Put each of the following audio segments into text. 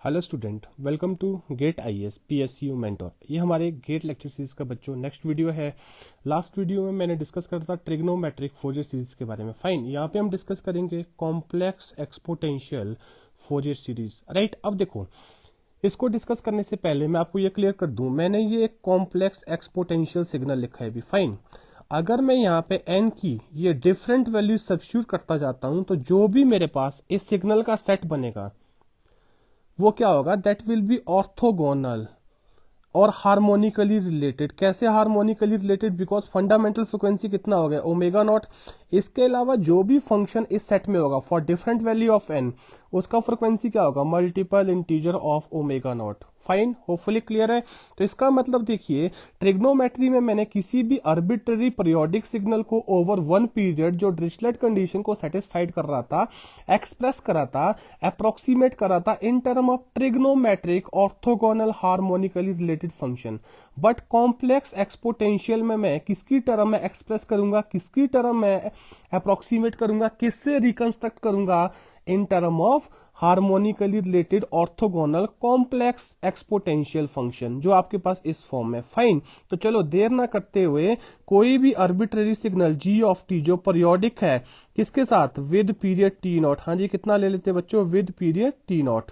Hello student, welcome to GATE IAS PSU mentor. ये हमारे GATE lecture series का बच्चों नेक्स्ट वीडियो है। लास्ट वीडियो में मैंने डिस्कस करा था ट्रिग्नोमेट्रिक फोरियर सीरीज के बारे में। फाइन, यहाँ पे हम डिस्कस करेंगे complex exponential Fourier series. Right, अब देखो, इसको डिस्कस करने से पहले मैं आपको ये क्लियर कर दूं, मैंने ये कॉम्प्लेक्स एक्सपोनेंशियल सिग्नल लिखा है अभी। फाइन, अगर मैं यहाँ पे n की ये डिफरेंट वैल्यू सब्स्टिट्यूट करता जाता हूं तो जो भी मेरे पास इस सिग्नल का सेट बनेगा वो क्या होगा, दैट विल बी ऑर्थोगोनल और हार्मोनिकली रिलेटेड। कैसे harmonically related? Because fundamental frequency कितना हो गया, ओमेगा नॉट। इसके अलावा जो भी फंक्शन इस सेट में होगा for different value of n, उसका फ्रिक्वेंसी क्या होगा, multiple integer of omega naught. Fine, hopefully clear है। तो इसका मतलब देखिए, ट्रिग्नोमेट्री में मैंने किसी भी आर्बिट्ररी पीरियोडिक सिग्नल को ओवर वन पीरियड जो डिरिचलेट कंडीशन को सेटिस्फाइड कर रहा था, एक्सप्रेस करा था, अप्रोक्सीमेट करा था इन term of trigonometric orthogonal harmonically related function. But complex exponential में मैं किसकी टर्म में एक्सप्रेस करूंगा, किसकी टर्म में अप्रोक्सीमेट करूंगा, किससे रिकंस्ट्रक्ट करूंगा, इन term of harmonically related orthogonal complex exponential function, जो आपके पास इस फॉर्म में। फाइन, तो चलो देर ना करते हुए कोई भी arbitrary signal g of t जो पीरियोडिक है, किसके साथ, विद पीरियड t नॉट। हाँ जी, कितना ले लेते बच्चों, विद पीरियड t नॉट।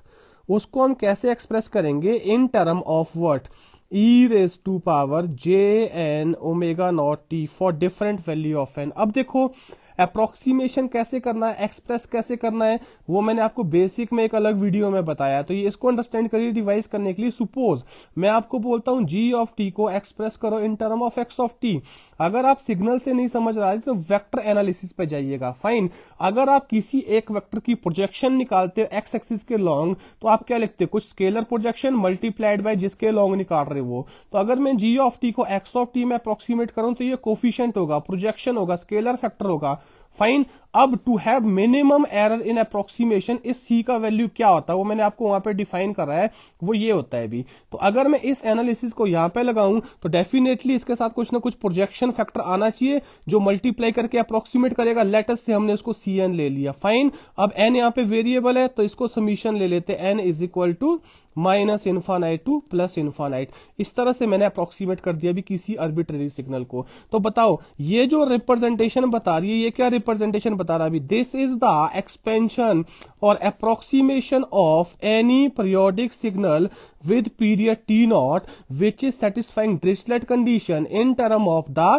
उसको हम कैसे एक्सप्रेस करेंगे, in term of what, e raise to power j n omega nought t for different value of n। अब देखो, अप्रोक्सीमेशन कैसे करना है, एक्सप्रेस कैसे करना है, वो मैंने आपको बेसिक में एक अलग वीडियो में बताया। तो ये इसको अंडरस्टैंड करिए रिवाइज करने के लिए। सपोज मैं आपको बोलता हूं g ऑफ t को एक्सप्रेस करो इन term of x of t। अगर आप सिग्नल से नहीं समझ रहे तो वेक्टर एनालिसिस पे जाइएगा। फाइन, अगर आप किसी एक वेक्टर की प्रोजेक्शन निकालते हो एक्स एक्सिस के लॉन्ग, तो आप क्या लिखते हो, कुछ स्केलर प्रोजेक्शन मल्टीप्लाइड बाय जिसके लॉन्ग निकाल रहे हो। तो अगर मैं g ऑफ t को x ऑफ t में अप्रोक्सीमेट करूं तो ये कोफिशिएंट होगा, प्रोजेक्शन होगा, स्केलर फैक्टर होगा। फाइन, अब to have minimum error in approximation, इस c का वैल्यू क्या होता है वो मैंने आपको वहां पे डिफाइन करा है, वो ये होता है भी। तो अगर मैं इस एनालिसिस को यहां पे लगाऊं तो डेफिनेटली इसके साथ कुछ ना कुछ प्रोजेक्शन फैक्टर आना चाहिए जो मल्टीप्लाई करके अप्रोक्सीमेट करेगा। लेटेस्ट से हमने इसको cn ले लिया। फाइन, अब n यहां पे वेरिएबल है तो इसको समीशन ले लेते हैं, n is equal to minus infinite to plus infinite. इस तरह से मैंने अप्रोक्सीमेट कर दिया भी किसी आर्बिट्ररी सिग्नल को। तो बताओ, ये जो रिप्रेजेंटेशन बता रही है, ये क्या रिप्रेजेंटेशन बता रहा है, दिस इज द एक्सपेंशन और approximation of any periodic signal with period t naught which is satisfying Dirichlet condition in term of the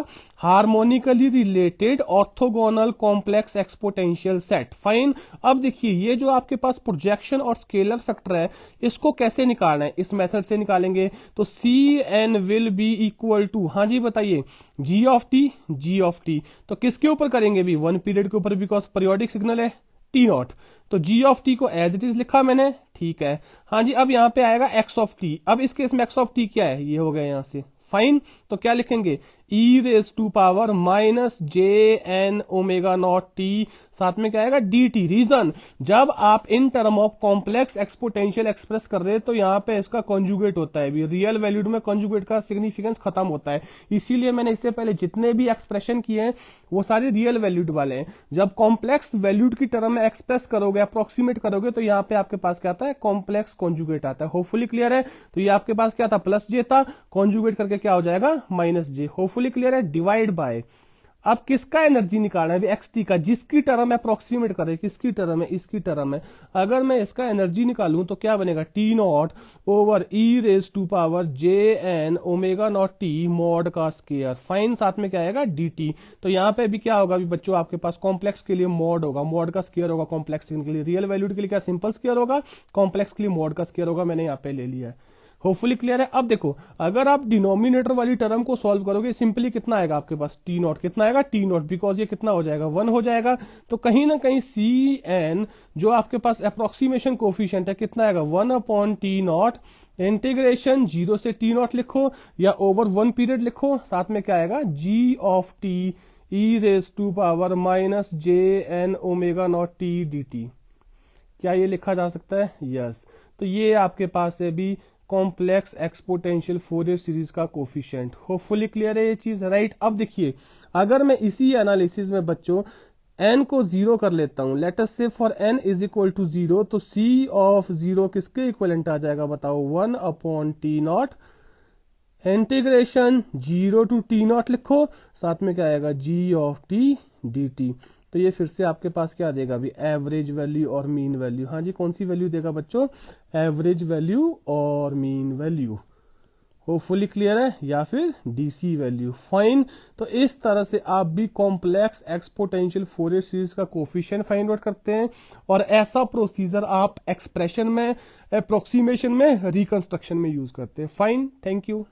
harmonically related orthogonal complex exponential set। Fine, अब देखिए, ये जो आपके पास प्रोजेक्शन और स्केलर फैक्टर है, इसको कैसे निकालना है, इस मेथड से निकालेंगे। तो cn will be equal to, हाँ जी बताइए, g ऑफ t। तो किसके ऊपर करेंगे भी, वन पीरियड के ऊपर, बिकॉज पीरियोडिक सिग्नल है टी नॉट। तो g ऑफ t को एज इट इज लिखा मैंने, ठीक है। हाँ जी, अब यहां पे आएगा x ऑफ t। अब इस केस में x ऑफ t क्या है, ये हो गया यहां से। फाइन, तो क्या लिखेंगे, e raise to power minus j n omega not t, साथ में क्या आएगा dt। रीजन, जब आप in term of complex exponential express कर रहे हैं तो यहां पे इसका कॉन्जुगेट होता है भी, रियल वैल्यूड में कॉन्जुगेट का सिग्निफिकेंस खत्म होता है। इसीलिए मैंने इससे पहले जितने भी एक्सप्रेशन किए हैं वो सारे रियल वैल्यूड वाले हैं। जब कॉम्प्लेक्स वैल्यूड की टर्म में एक्सप्रेस करोगे, अप्रोक्सीमेट करोगे, तो यहाँ पे आपके पास क्या आता है, कॉम्प्लेक्स कॉन्जुगेट आता है। होपफुली क्लियर है। तो ये आपके पास क्या था, प्लस जे था, कॉन्जुगेट करके क्या हो जाएगा, माइनस जे। होपफुली क्लियर है। डिवाइड बाय, अब किसका एनर्जी निकालना है, एक्स टी का, जिसकी टर्म अप्रोक्सीमेट करे, किसकी टर्म है, इसकी टर्म है। अगर मैं इसका एनर्जी निकालूं तो क्या बनेगा, t nought over e raise to power j n omega not t mod का स्केयर। फाइन, साथ में क्या आएगा, डी टी। तो यहाँ पे भी क्या होगा भी बच्चों, आपके पास कॉम्प्लेक्स के लिए मॉड होगा, मॉड का स्केयर होगा, कॉम्प्लेक्स के लिए, रियल वैल्यूड के लिए क्या सिंपल स्केयर होगा, कॉम्प्लेक्स के लिए मॉड का स्केयर होगा। मैंने यहाँ पे ले लिया है। होपफुली क्लियर है। अब देखो, अगर आप डिनोमिनेटर वाली टर्म को सॉल्व करोगे, सिंपली कितना आएगा आपके पास, टी नॉट। कितना आएगा, टी नॉट, बिकॉज ये कितना हो जाएगा, 1 हो जाएगा। तो कहीं ना कहीं सी एन जो आपके पास अप्रोक्सीमेशन कोफिशिएंट है, कितना आएगा, 1 अपॉन टी नॉट इंटीग्रेशन 0 से टी नॉट लिखो या ओवर वन पीरियड लिखो, साथ में क्या आएगा, g of t e raise to power minus j n omega not t d t. क्या ये लिखा जा सकता है, यस। तो ये आपके पास है भी कॉम्प्लेक्स एक्सपोनेंशियल फोरियर सीरीज का कोफिशिएंट। होपफुली क्लियर है ये चीज, राइट। अब देखिए, अगर मैं इसी एनालिसिस में बच्चों n को 0 कर लेता हूं, let us say for n is equal to 0, तो c ऑफ 0 किसके इक्वलेंट आ जाएगा बताओ, 1/t0 इंटीग्रेशन 0 टू t0 लिखो, साथ में क्या आएगा g ऑफ t dt। तो ये फिर से आपके पास क्या देगा अभी, एवरेज वैल्यू और मीन वैल्यू। हाँ जी, कौन सी वैल्यू देगा बच्चों, एवरेज वैल्यू और मीन वैल्यू। होपफुली क्लियर है, या फिर डीसी वैल्यू। फाइन। तो इस तरह से आप भी कॉम्प्लेक्स एक्सपोनेंशियल फोरियर सीरीज का कोफिशिएंट फाइंड आउट करते हैं, और ऐसा प्रोसीजर आप एक्सप्रेशन में, अप्रोक्सीमेशन में, रिकंस्ट्रक्शन में यूज करते हैं। Fine, thank you.